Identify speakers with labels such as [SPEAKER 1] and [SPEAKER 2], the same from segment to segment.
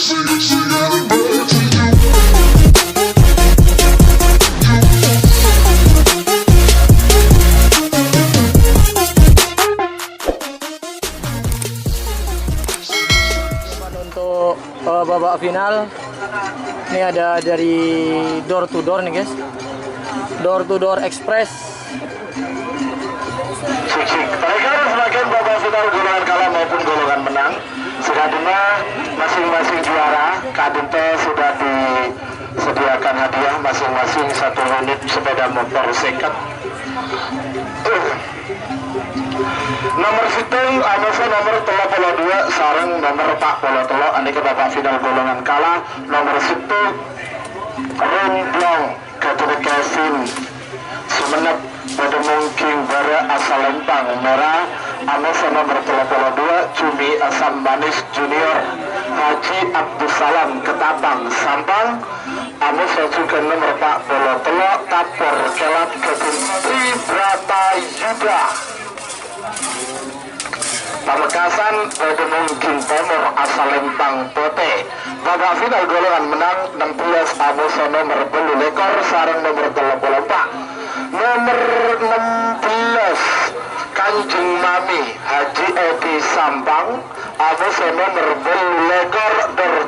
[SPEAKER 1] Untuk babak final ini ada dari door to door nih guys, door to door express.
[SPEAKER 2] Mereka sebagian babak final golongan kalah maupun golongan menang sudah dengar masing-masing juara. Kadinto sudah disediakan hadiah masing-masing 1 unit sepeda motor second. Nomor situng Amosa nomor 32 sarang nomor 43 aneka babak final golongan kalah. Nomor situng Remblong Kedua Kevin Sumenep pada mungkin bara asal Lempang merah. Amosa nomor 32 Cumi Asam Manis Junior Haji Abdus Salam Ketapang Sampang. Amosa juga nomor 43 Tapor Kelap Kevin Tribrata Yuda Pamekasan pada mungkin Timur asal Lempang Pote. Babak final golongan menang 16 Amosa nomor 10 lekor sarang nomor 34. Nomor 16 Kanjeng Mami Haji Edi Sampang. Amosa nomor 10 lekor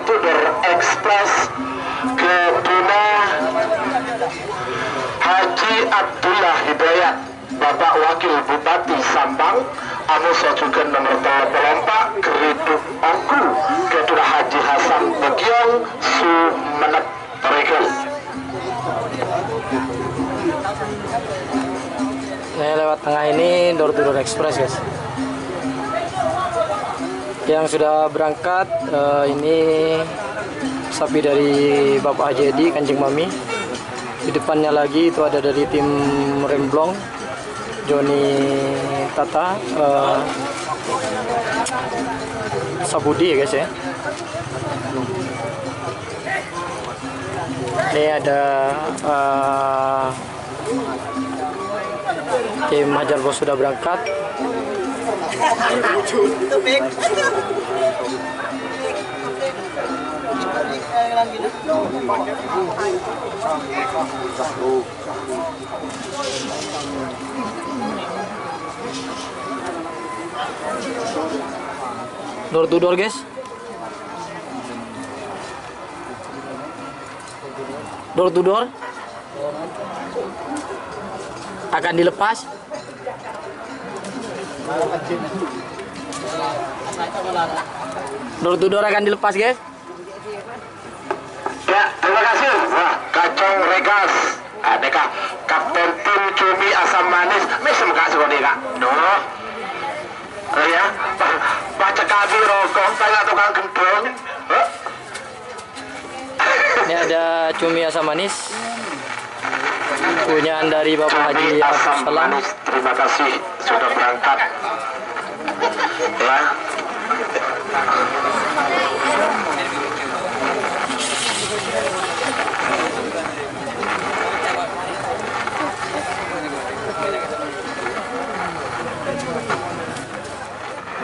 [SPEAKER 2] door express Keduna Haji Abdullah Hidayat Bapak Wakil Bupati Sampang. Amosa juga nomor 34 Geriduk Oku Kedua Haji Hasan Begiong Sumenep Regel.
[SPEAKER 1] Nah, lewat tengah ini door to door express guys. Yang sudah berangkat ini sapi dari Bapak Haji Edi Kanjeng Mami. Di depannya lagi itu ada dari tim Remblong Joni Tata Sabudi ya guys ya. Ini ada tim Hajar Bos sudah berangkat. Door to door guys. Door to door akan dilepas. Door to door akan dilepas guys.
[SPEAKER 2] Ya, terima kasih. Wah, Kacang Regas. Adeka Kapten Tim Cumi Asam Manis. Mesem kak sekali kak. Duh. Ya, baca kabi rokok, tanya tukang gendong.
[SPEAKER 1] Ini ada cumi asam manis punyaan dari Bapak Haji Abdus Salam.
[SPEAKER 2] Terima kasih sudah berangkat. Ya.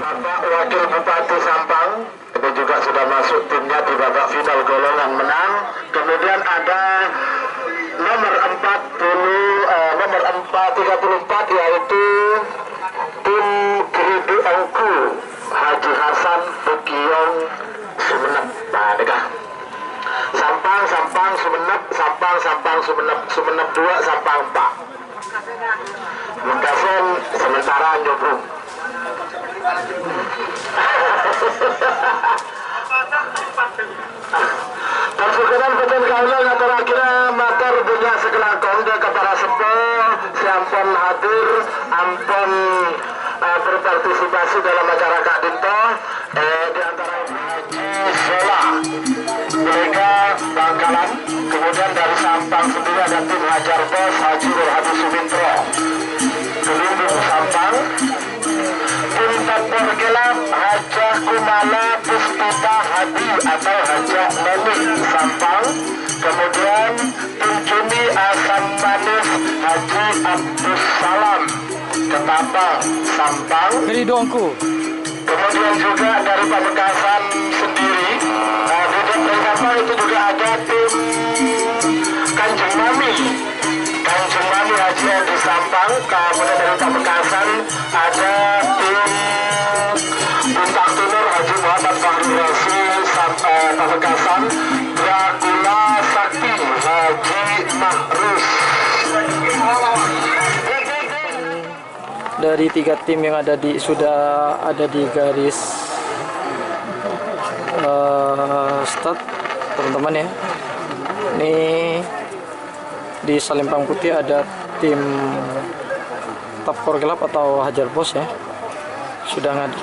[SPEAKER 2] Bapak Wakil Bupati Sampang itu juga sudah masuk timnya di babak final golongan menang. Kemudian ada nomor 34 yaitu tim Geridu Engku Haji Hasan Begiong Sumenep. Nah, dekah. Sampang Sumenep 2 Sampang 4. Mungkin sementara nyobrung. Persukaran betul kaulah ngatur akhirnya mater punya sekelangkong dia kepada sepuh siampun hadir ampun berpartisipasi dalam acara Kak Dinto di antara Haji Zola mereka Bangkalan. Kemudian dari Sampang sendiri ada tim Hajar Bos Haji Nurhadi Sumintro Gelundung Sampang. Tim Tapor Gelap Hajah Kumala Puspita Hadi atau Hajah Neni Sampang. Kemudian tim Cumi Asam Manis Haji Abdus Salam Ketapang Sampang.
[SPEAKER 1] Dari Dongku.
[SPEAKER 2] Kemudian juga dari Pamekasan sendiri di Dan kapal itu juga ada tim Kanjeng Mami Haji Edi Sampang. Kemudian dari Pamekasan ada tim Bintang Timur Haji Muhammad Fahri Rasul Pamekasan. Dracula Sakti Haji Mahrus.
[SPEAKER 1] Dari 3 tim yang sudah ada di garis start, teman-teman ya. Ini di Salempang Putih ada tim Tapkor Gelap atau Hajar Bos ya, sudah ngadu.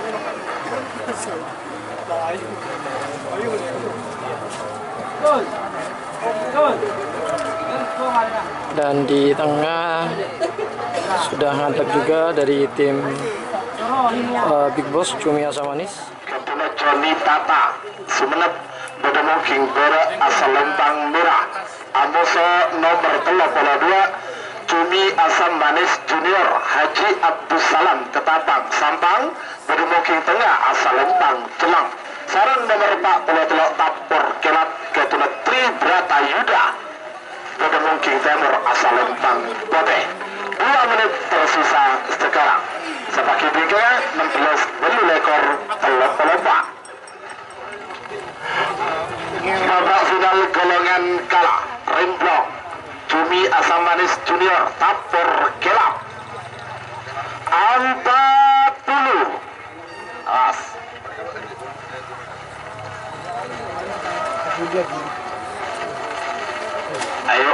[SPEAKER 1] Dan di tengah sudah ngadep juga dari tim Big Boss Cumi Asam Manis.
[SPEAKER 2] Ketuna Joni Tata Sumenep Bedemo King Bere Asal Lempang Merah. Amoso nomor 32 Cumi Asam Manis Junior Haji Abdus Salam Ketapang Sampang. Bedemo King Tengah Asal Lempang Jelang. Sarang nomor 43 Tapor Kelat Ketuna Tri Brata Yuda Bedemo King Timur Asal Lempang Bote. 2 menit tersisa sekarang. Sepaki 3 16 belu lekor telok pelompak. Babak final golongan kalah Remblong Cumi Asam Manis Junior Tapor Kelap 40. Awas. Ayo.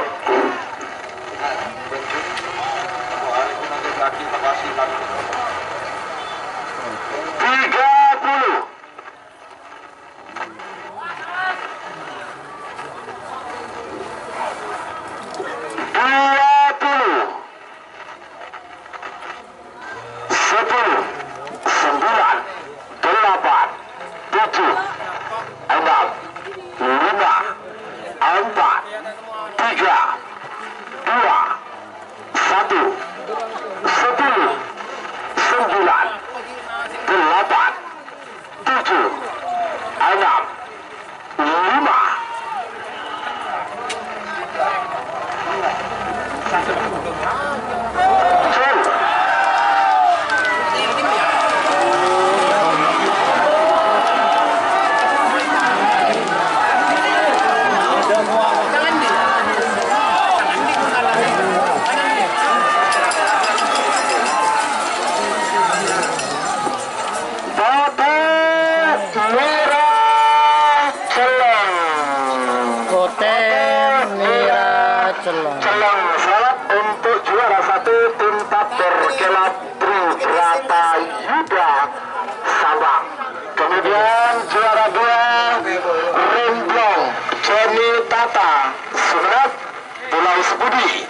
[SPEAKER 2] 30.
[SPEAKER 1] Celang.
[SPEAKER 2] Celang selamat untuk juara 1 tim Tapor Kelap Tri Brata Yuda Sabang. Kemudian juara 2 Remblong Joni Tata Sumenep Pulau Sepudi.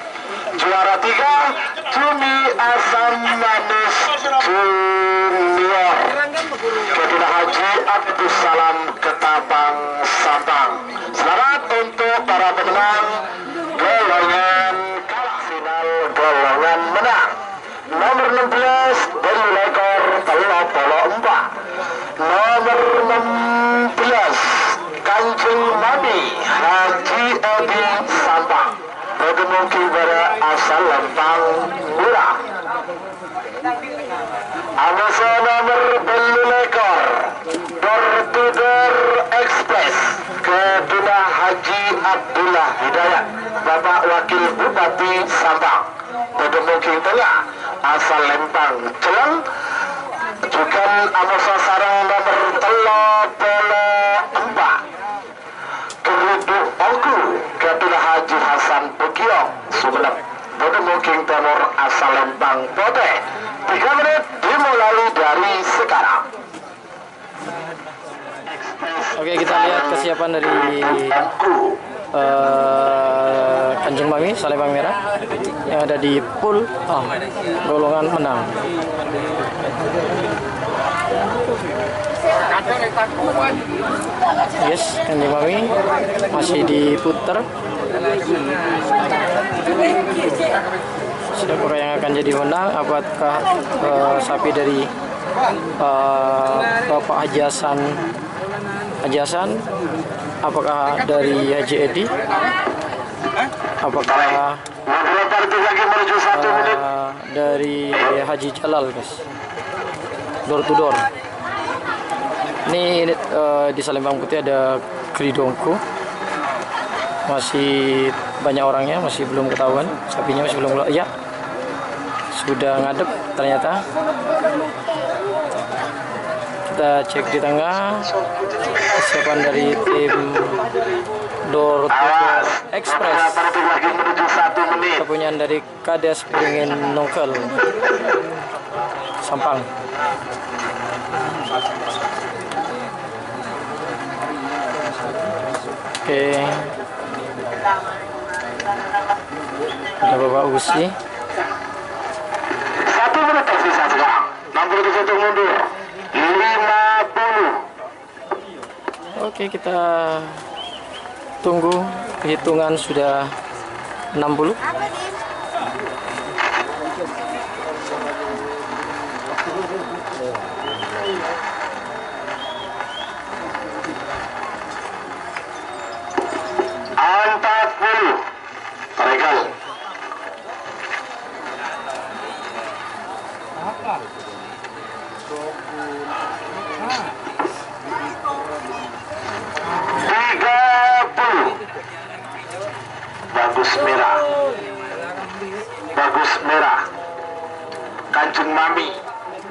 [SPEAKER 2] Juara 3 Cumi Asam Manis Junior Kedina Haji Abdus Salam Ketapang Sabang. Selamat untuk para pemenang golongan kalah final golongan menang. Nomor 16 Belu Lekor Telok Polo 4. Nomor 16 Kanjeng Mami Haji Edi Sampang Begemuki Bara Asal Lempang Murah. Amasa nomor Belu Lekor Door-to-Door Express Kedina Haji Abdullah Hidayat Bapak Wakil Bupati Sampang Begemuki Tengah Asal Lempang Celang. Juga Amasa sarang nomor Telok Polo 4 Keruduk Oku Kedina Haji Hasan Pukiok Sumenep Begemuki Timur Asal Lempang Pote. 3 menit dimulai dari sekarang.
[SPEAKER 1] Oke, kita lihat kesiapan dari Kanjeng Mami Salempang Merah yang ada di pool A golongan menang. Yes, Kanjeng Mami masih diputar. Siapa yang akan jadi menang? Apakah sapi dari Bapak Haji Hasan Apakah dari Haji Edi? Apakah
[SPEAKER 2] Beberapa detik lagi menuju 1 menit.
[SPEAKER 1] dari Haji Jalal, guys? Door to door. Ini di Salembang Putih ada Kridongku. Masih banyak orangnya, masih belum ketahuan. Sapinya masih belum keluar. Ya, sudah ngadep ternyata. Kita cek di tengah. Persiapan dari tim Door to Door Express.
[SPEAKER 2] Beberapa detik lagi menuju 1 menit.
[SPEAKER 1] Kepunyaan dari Kades Beringin Nongkel Sampang. Oke. Ada Bapak Usi.
[SPEAKER 2] 1 menit tersisa sekarang. 61 mundur. 50.
[SPEAKER 1] Oke, kita tunggu perhitungan sudah 60.
[SPEAKER 2] Regal. Bagus merah. Bagus merah. Kanjeng Mami.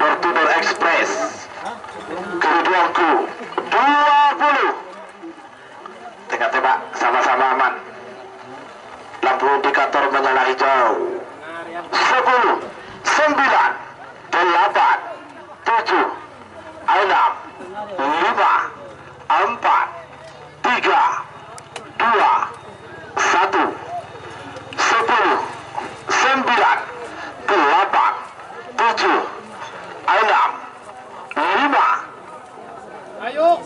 [SPEAKER 2] Door to Door Express. Kedudukanku 20. Tembak sama-sama aman. Lampu indikator menyala hijau. 10, 9, 8, 7, 6, 5, 4, 3, 2, 1, 10, 9, 8, 7, 6, 5.
[SPEAKER 3] Ayo.